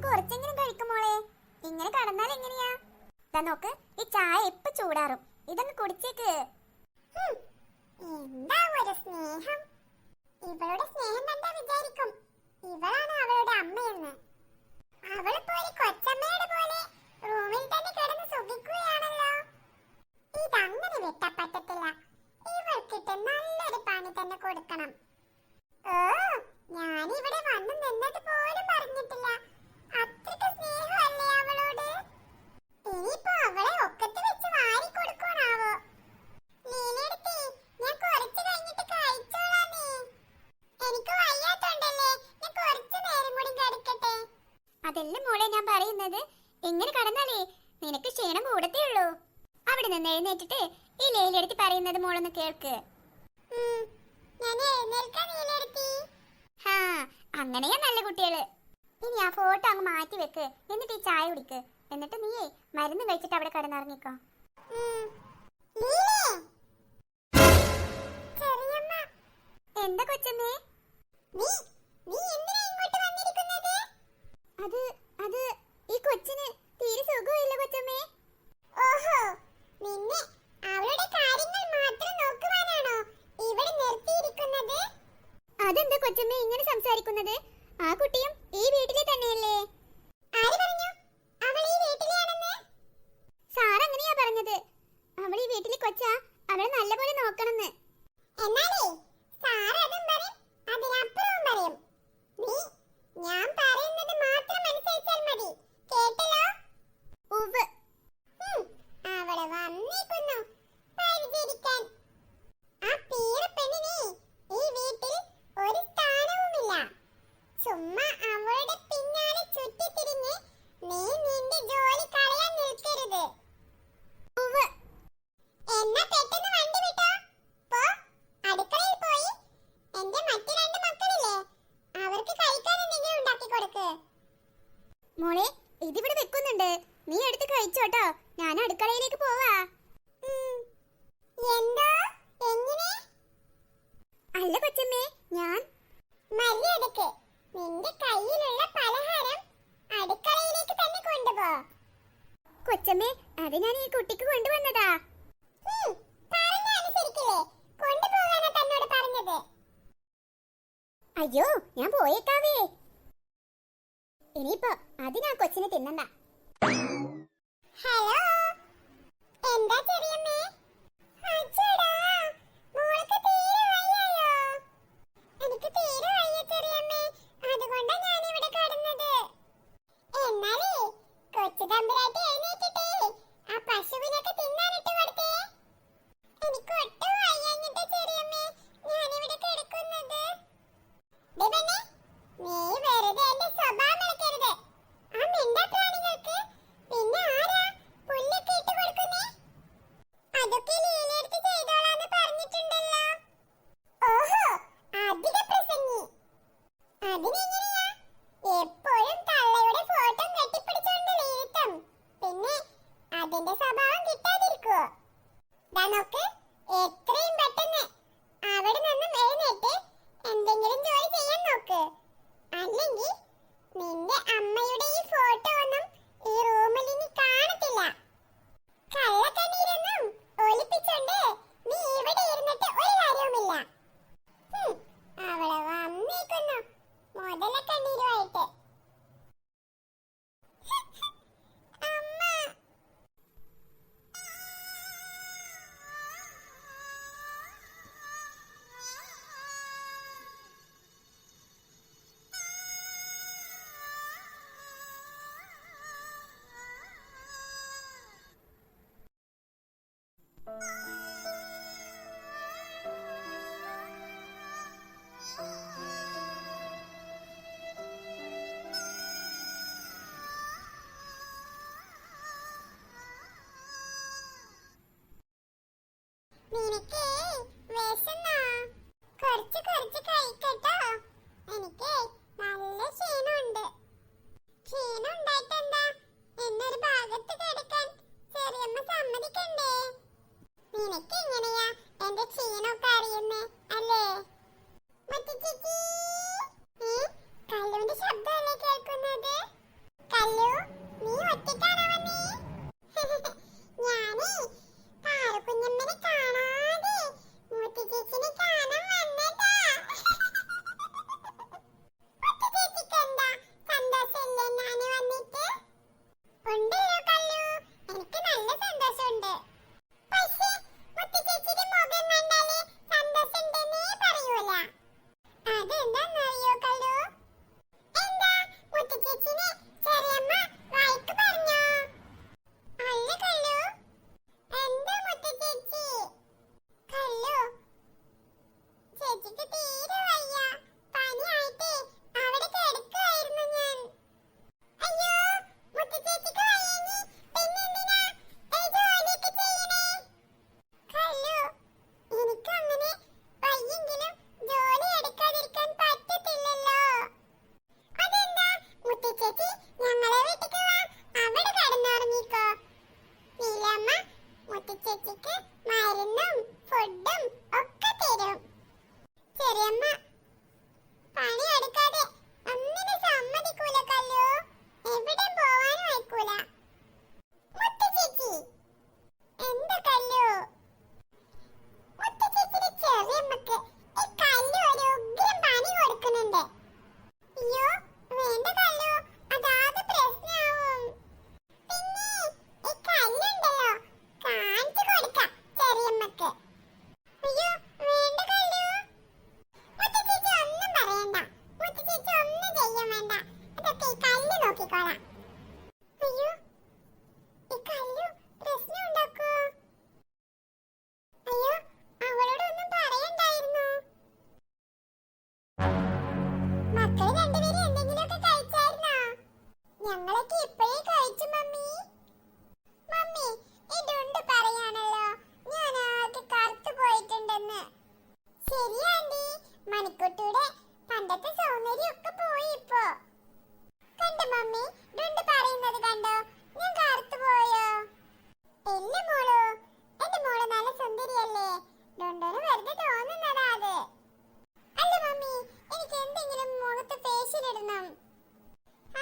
കുറച്ചെങ്കിലും കഴിക്കും മോളെ. ഇങ്ങനെ കടന്നാൽ എങ്ങനെയാ? ദാ നോക്ക്, ഈ ചായ എപ്പോ ചൂടാറും. ഇതൊന്ന് കുടിച്ചേക്ക്. എന്താ ഒരു സ്നേഹം! ഇവളുടെ സ്നേഹം കണ്ടാ വിചാരിക്കും ഇവളാണ് അവളുടെ അമ്മയെന്ന്. അവളിപ്പോ ഒരു കൊച്ചമ്മയുടെ പോലെ റൂമിൽ തന്നെ കിടന്ന് സുഖിക്കുകയാണല്ലോ. ഇതങ്ങനെ വിട്ടപ്പറ്റത്തില്ല. ഇവൾക്കിട്ട് നല്ലൊരു പണി തന്നെ കൊടുക്കണം. ഓ, ഞാനിവിടെ വന്ന് നിന്നത് പോലും പറഞ്ഞിട്ടില്ല. അത്രയ്ക്ക് സ്നേഹമല്ലേ അവളോട്. ഇനിയിപ്പോ അവളെ ഒക്കത്ത് വെച്ച് വാരി കൊടുക്കണാവോ? ലീലെടുത്തേ, ഞാൻ കുറച്ച് കഴിഞ്ഞിട്ട് കഴിച്ചോളാമേ. എനിക്ക് വയ്യാത്തോണ്ടല്ലേ, ഞാൻ കുറച്ച് നേരം കൂടി കിടക്കട്ടെ. അതല്ല മോളെ ഞാൻ പറയുന്നത്, എങ്ങനെ കടന്നാലേ നിനക്ക് ക്ഷീണം കൂടത്തേ ഉള്ളൂ. അവിടെ നിന്ന് എഴുന്നേറ്റിട്ട് ഈ ലീലെടുത്ത് പറയുന്നത് മോളൊന്ന് കേൾക്ക്. ഞാൻ എഴുന്നേൽക്കാൻ ലീലെടുത്തി. ഹാ, അങ്ങനെയാ നല്ല കുട്ടികള്. ഇനി ആ ഫോട്ടോ അങ്ങ് മാറ്റി വെക്ക്. എന്നിട്ട് ഈ ചായ കുടിക്ക്. എന്നിട്ട് നീയേ മരുന്ന് കഴിച്ചിട്ട് അവിടെ കിടന്നിറങ്ങിക്കോ. എന്താ കൊച്ചമ്മേ? അത് ഈ കൊച്ചിന് തീരെ സുഖമില്ല കൊച്ചമ്മേ. ഓഹോ, നിന്നെ അവളുടെ കാര്യങ്ങൾ മാത്രം നോക്കുവാനാണോ ഇവിടെ നിർത്തിയിരിക്കുന്നത്? അതെന്താ കൊച്ചമ്മേ ഇങ്ങനെ സംസാരിക്കുന്നത്? ആ കുട്ടിയും ഈ വീട്ടിലെ തന്നെയല്ലേ? ആര് പറഞ്ഞു അവൾ ഈ വീട്ടിലെയാണെന്ന്? സാർ അങ്ങനെയാ പറഞ്ഞത്. അവൾ ഈ വീട്ടിലെ കൊച്ചാ, അവളെ നല്ലപോലെ നോക്കണമെന്ന്. എന്നാലേ സാർ അതും പറയും, അതിനപ്പുറവും പറയും. നീ ഞാൻ പറയുന്നത് മാത്രം അനുസരിച്ചാൽ മതി. കേട്ടല്ലോ? ഉവ്വ്. അവള് വന്നേക്കുന്നു പരിചരിക്കാൻ. ആ പീറപ്പെണ്ണിനെ ഈ വീട്ടിൽ ഒരു സ്ഥാനവുമില്ല. ചുമ്മാ അവളുടെ പിന്നാലെ ചുറ്റിത്തിരിഞ്ഞ് നീ നിന്റെ ജോലി കളയാൻ നിൽക്കരുത്. ഉവ്വ്. എന്നാ പെട്ടെന്ന് വണ്ടി വിട്ടോ. പോ, അടുക്കളയിൽ പോയി എന്റെ മറ്റു രണ്ട് മക്കളില്ലേ, അവർക്ക് കഴിക്കാൻ എന്തെങ്കിലും ഉണ്ടാക്കി കൊടുക്ക്. മോളെ, ഇതിവിടെ വെക്കുന്നുണ്ട്. നീ എടുത്ത് കഴിച്ചോട്ടോ. ഞാൻ അടുക്കളയിലേക്ക് പോവാ. എന്തോ? എങ്ങനെ? അല്ല കൊച്ചമ്മേ, ഞാൻ മര്യാദക്ക് നിന്റെ കയ്യിലുള്ള പലഹാരം അടുക്കളയിലേക്ക് തന്നെ കൊണ്ടുപോ. കൊച്ചമ്മേ, അത് ഞാൻ ഈ കുട്ടിക്ക് കൊണ്ടുവന്നതാ. പറഞ്ഞ അനുസരിക്കില്ലേ? കൊണ്ടുപോകാനാ തന്നോട് പറഞ്ഞത്. അയ്യോ, ഞാൻ പോയേക്കാവേ. ഇനിയിപ്പോ അതിനാ കൊച്ചിനെ തിന്നണ്ട. ഹലോ, എന്താ ചെറിയമ്മേ? അച്ഛടാ, മോൾക്ക് തീരെ വയ്യായോ? എനിക്ക് തീരെ വയ്യ ചെറിയമ്മേ, അതുകൊണ്ടാ ഞാൻ ഇവിടെ കിടന്നത്. എന്നാലേ കൊച്ചു തമ്പുരാട്ടി എഴുന്നേറ്റിട്ടേ ആ പശുവിനൊക്കെ തിന്നാനിട്ട് കൊടുത്തേ. എനിക്ക് ഒട്ടും വയ്യാഞ്ഞിട്ട് ചെറിയമ്മേ ഞാനിവിടെ കിടക്കുന്നത്. ദേവനെ, നീ വെറുതെ എന്റെ സ്വഭാവം ഇളക്കരുത്. ആ മിണ്ടാപ്രാണികൾക്ക് പിന്നെ ആരാ പുല്ലൊക്കെ ഇട്ട് കൊടുക്കുന്നേ? അതൊക്കെ ലീലെടുത്ത് ചെയ്തോളാന്ന് പറഞ്ഞിട്ടുണ്ടല്ലോ. ഓഹോ, അധിക പ്രസംഗി. അതിനെങ്ങനെയാ എപ്പോഴും തള്ളയുടെ ഫോട്ടോ കെട്ടിപ്പിടിച്ചോണ്ട് ലീലിത്തം? പിന്നെ അതിന്റെ സ്വഭാവം കിട്ടാതിരിക്കുവോ? ദാ നോക്ക്, എത്രയും പെട്ടെന്ന് അവിടെ നിന്നും എഴുന്നേറ്റ് എന്തെങ്കിലും ജോലി ചെയ്യാൻ നോക്ക്. അല്ലെങ്കിൽ നിന്റെ അമ്മയുടെ ഈ ഫോട്ടോ ഒന്നും ഈ റൂമിൽ ഇനി കാണത്തില്ല. കള്ളക്കണ്ണീരൊന്നും ഒലിപ്പിച്ചോണ്ട് നീ ഇവിടെ ഇരുന്നിട്ട് ഒരു കാര്യവുമില്ല. അവള് വന്നേക്കുന്നു മുതലക്കണ്ണീരുമായിട്ട്. അമ്മ, നിനക്ക് വിശന്നോ? കുറച്ച് കഴിക്കട്ടോ. എനിക്ക് നല്ല ക്ഷീണമുണ്ട്. ക്ഷീണം ഉണ്ടായിട്ടെന്താ, എന്നൊരു ഭാഗത്ത് കിടക്കാൻ ചെറിയമ്മ സമ്മതിക്കണ്ടേ? നിനക്ക് എങ്ങനെയാ എന്റെ ക്ഷീണമൊക്കെ അറിയുന്നേ അല്ലേ? മറ്റു ചേച്ചി, കല്ലുവിന്റെ ശബ്ദമല്ലേ കേൾക്കുന്നത്? അതൊക്കെ ഇപ്പോഴേ കഴിച്ചു മമ്മി. മമ്മി ഇതുണ്ട് പറയാണല്ലോ ഞാൻ ആകെ കറുത്തു പോയിട്ടുണ്ടെന്ന്. ശരിയാ ആന്റി, മണിക്കുട്ടിയുടെ പണ്ടത്തെ സൗന്ദര്യം ഒക്കെ പോയി ഇപ്പോ. കണ്ടോ മമ്മി, ഡുണ്ട് പറയുന്നത് കണ്ടോ, ഞാൻ കറുത്തു പോയോ? എന്റെ മോള് നല്ല സുന്ദരിയല്ലേ? ഡുണ്ടോന് വെറുതെ തോന്നുന്നതാ അത്. അല്ല മമ്മി, എനിക്ക് എന്തെങ്കിലും മുഖത്ത് ഫേഷ്യൽ ഇടണം.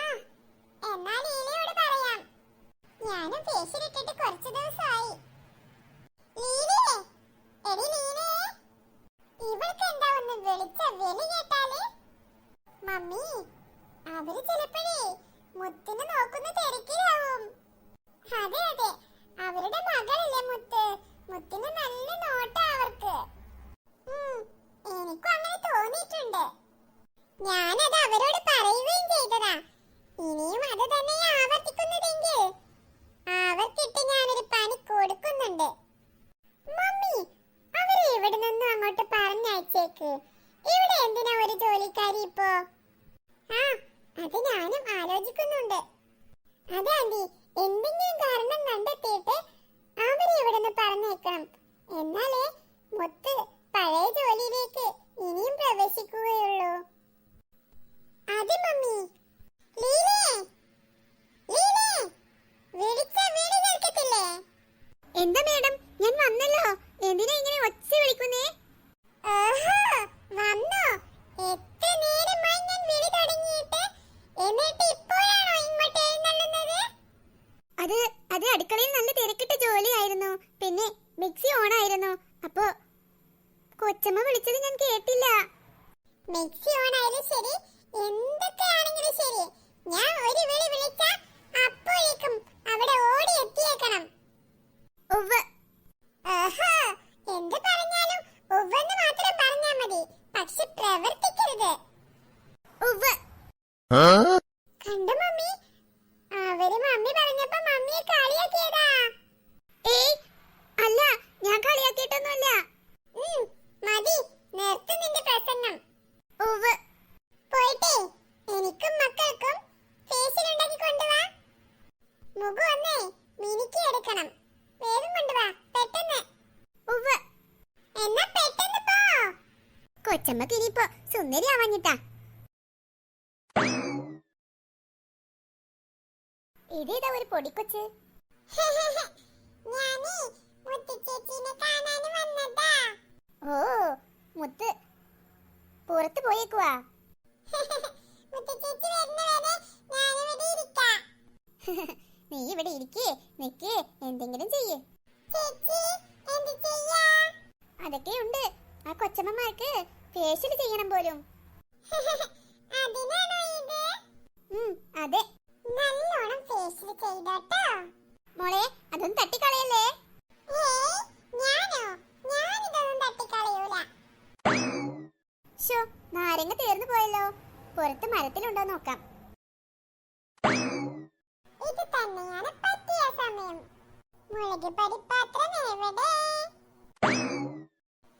ആ എന്നാൽ ലീലയോട് പറയാം. ഞാനും ഫേഷ്യൽ ഇട്ടിട്ട് കുറച്ച് ദിവസമായി. ലീലേ, എടി ലീലേ, ഇവൾക്ക് എന്താ ഒന്ന് വിളിച്ച വിളി കേട്ടാല്? മമ്മി, അവര് ചിലപ്പോഴേ മുത്തിനെ നോക്കുന്ന തിരക്കിലാവും. അതെ അതെ, അവരുടെ മകളില്ലേ മുത്ത്, മുത്തിന് നല്ല നോട്ടാ അവർക്ക്. എനിക്കും അങ്ങനെ തോന്നിയിട്ടുണ്ട്. ഞാനത് അവരോട് പറയുകയും ചെയ്തതാ. ഇനിയും അത് തന്നെ ആവർത്തിക്കുന്നതെങ്കിൽ അവർക്കിട്ട് ഞാനൊരു പണി കൊടുക്കുന്നുണ്ട്. മമ്മി, അവരെ ഇവിടെ നിന്നും അങ്ങോട്ട് പറഞ്ഞയച്ചേക്ക്. ഇവിടെ എന്തിനാ ഒരു ജോലിക്കാരി ഇപ്പോ? ആ അത് ഞാനും ആലോചിക്കുന്നുണ്ട്. അതാണ്ടി, എന്തെങ്കിലും കാരണം കണ്ടെത്തിയിട്ട് അവരെ ഇവിടെ നിന്ന് പറഞ്ഞേക്കണം. എന്നാലേ മുത്ത് പഴയ ജോലിയിലേക്ക് ഇനിയും പ്രവേശിക്കുകയുള്ളൂ. അതെ മമ്മി. ലീലേ, ലീലേ, വിളിച്ച വിളി കേൾക്കത്തില്ലേ? എന്താ മേഡം, ഞാൻ വന്നല്ലോ. എന്തിനാ ഇങ്ങനെ ഒച്ച വിളിക്കുന്നേ? ആഹാ, വന്നോ? എത്ര നേരമായി ഞാൻ വിളി തുടങ്ങിയിട്ട്, എന്നിട്ട് ഇപ്പോഴാണോ ഇങ്ങോട്ട് എഴുന്നള്ളുന്നത്? അത് അടുക്കളയിൽ നല്ല തിരക്കിട്ട ജോലിയായിരുന്നു. പിന്നെ മിക്സി ഓണായിരുന്നു. അപ്പോ കൊച്ചമ്മ വിളിച്ചത് ഞാൻ കേട്ടില്ല. മിക്സി ഓണായാലും ശരി, എന്തൊക്കെയാണെങ്കിലും ശരി, ഞാൻ ഒരു വിളി വിളിച്ചാ അപ്പോഴേക്കും അവിടെ ഓടി എത്തിയേക്കണം. ഉവ്വ്. ആഹാ, എന്ത് പറഞ്ഞാലും ഉവ്വെന്ന് മാത്രം പറഞ്ഞാ മതി, പക്ഷെ പ്രവർത്തിക്കരുത്. ഉവ്വ്. കണ്ടോ മമ്മി, അവര് മമ്മി പറഞ്ഞപ്പോ മമ്മിയെ കളിയാക്കിയതാ. ഏയ് അല്ല, ഞാൻ കളിയാക്കിയിട്ടൊന്നുമല്ല. മതി, നിർത്ത് നിന്റെ പ്രസംഗം. ഉവ്വ്. പോയിട്ടേ എനിക്കും മക്കൾക്കും ഫേഷ്യൽ ഉണ്ടാക്കി കൊണ്ടുവാ. മുഖം ഒന്നേ മിനുക്കി എടുക്കണം. വേഗം കൊണ്ടുവാ, പെട്ടെന്ന്. ഉവ്വ്. എന്നാ പെട്ടെന്ന് പോ. കൊച്ചമ്മക്ക് ഇനിയിപ്പോ സുന്ദരി ആവാഞ്ഞിട്ടാ. ഇതേതാ ഒരു പൊടിക്കൊച്ച്? ഞാനേ മുത്തു ചേച്ചീനെ കാണാൻ വന്നതാ. ഓ, മുത്ത് പുറത്ത് പോയേക്കുവാ. മുത്തു ചേച്ചി വരുന്നവരെ ഞാനിവിടെ ഇരിക്കാം. നീ ഇവിടെ ഇരിക്കേ, നിക്കേ, എന്തെങ്കിലും ചെയ്യേ. ചേച്ചി എന്ത് ചെയ്യാ? അതൊക്കെയുണ്ട്. ആ കൊച്ചമ്മമാർക്ക് ഫേഷ്യൽ ചെയ്യണം പോലും. അതിനാണോ ഇത്? അതെ. നല്ലോണം ഫേഷ്യൽ ചെയ്തോട്ടോ. മോളെ, അതൊന്നും തട്ടിക്കളയല്ലേ. ഞാനിതൊന്നും തട്ടിക്കളയൂല. ശോ, നാരങ്ങ തീർന്നു പോയല്ലോ. പുറത്ത് മരത്തിലുണ്ടോ നോക്കാം. ഇത് തന്നെയാണ് പറ്റിയ സമയം. മുളക് പൊടിപ്പാത്രം എവിടെ?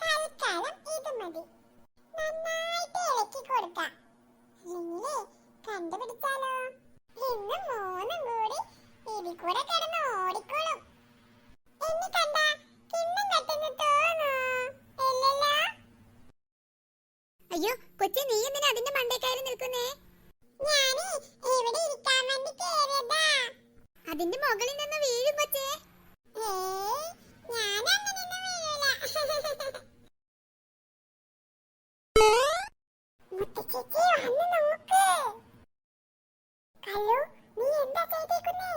തൽക്കാലം ഇത് മതി. നന്നായിട്ട് ഇളക്കി കൊടുക്കാം. അല്ലെങ്കിൽ കണ്ടുപിടിച്ചാലോ? ഇന്ന് മൂന്നും കൂടി ഇതിൽ കൂടെ കിടന്ന് ഓടിക്കോളും. എന്നെ കണ്ടാ കിണ്ണം കെട്ടെന്ന് തോന്നൂ ഇല്ലല്ലോ? അയ്യോ കൊച്ചി, നീ എന്തിനാ അതിന്റെ മണ്ടേ കയറി നിൽക്കുന്നേ? ഞാനേ ഇവിടെ ഇരിക്കാൻ വേണ്ടി കേറിയതാ. അതിന്റെ മുകളിൽ നിന്ന് വീഴും കൊച്ചേ. ഞാനങ്ങനെയൊന്നും വീഴൂല. മുത്തശ്ശേച്ചി വന്ന് നോക്ക്. കല്ലു, നീ എന്താ ചെയ്തേക്കുന്നേ?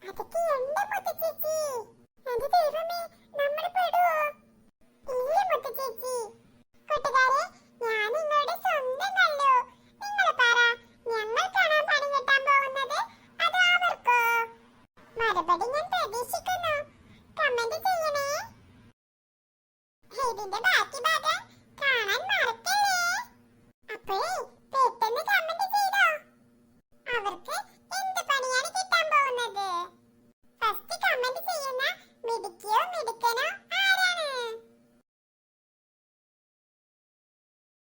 അതൊക്കെ എന്റെ മുത്തശ്ശേച്ചി. എന്റെ ദൈവമേ, നമ്മൾ പെടുവോ? ഇല്ല മുത്തശ്ശേച്ചി. കൂട്ടുകാരെ, ഞാൻ നിങ്ങളുടെ സ്വന്തം